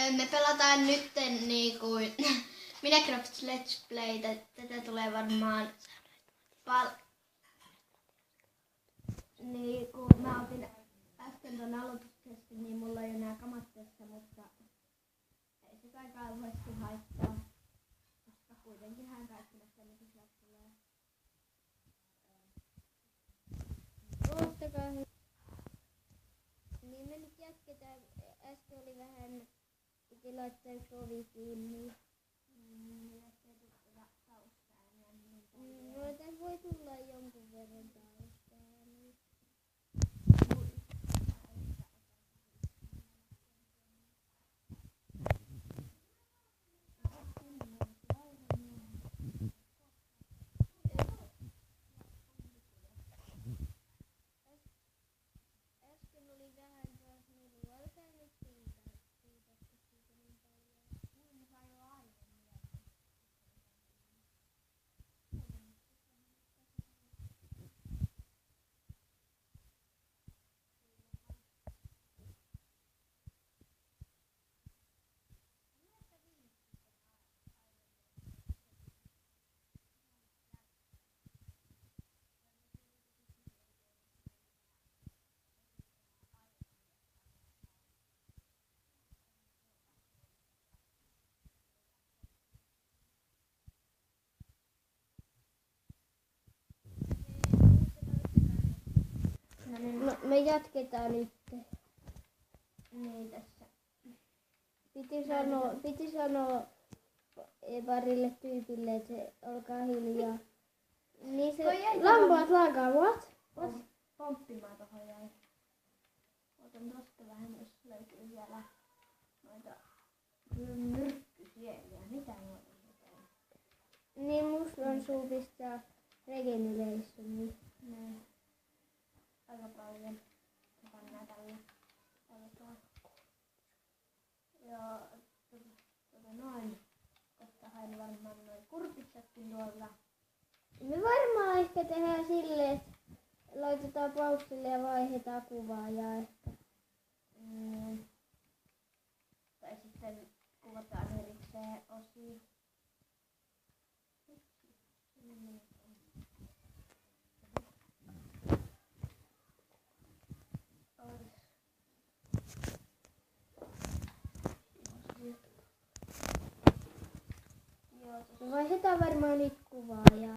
Me pelataan nyt niinku Minecraft Let's Play. Tätä tulee varmaan niin kun mä otin äsken ton aloituksesta, niin mulla ei enää kamat tässä, mutta ei se kai kauheasti haittaa. Koska kuitenkinhan kaikki näistä nykyisellä tulee. Ottakaa niin me nyt jatketaan. Äsken oli vähän, piti laittaa yksi ovi kiinni. No tässä voi tulla jonkun verran taustaa. Äsken oli vähän taas melu. Älkää nyt siitä siitä niin paljon. No, me jatketaan nyt. Niin tässä. Piti sanoa parille tyypille, että se olkaa hiljaa. Niin se lampaat lakaa, what? Pomppimaan tohon jäi. Otan tosta vähän, jos löytyy vielä noita myrkkysieliä. Mitä noita on? Niin mustan suu pistää regeneration. Näin. Aika paljon. Pannaan tällä tuolla. Ja noin. Tästä hain varmaan noin kurpitsatkin tuolla. Me varmaan ehkä tehdään silleen, että laitetaan paussille ja vaihdetaan kuvaajaa ehkä. Tai sitten kuvataan erikseen osia. Me vaihdetaan varmaan niitä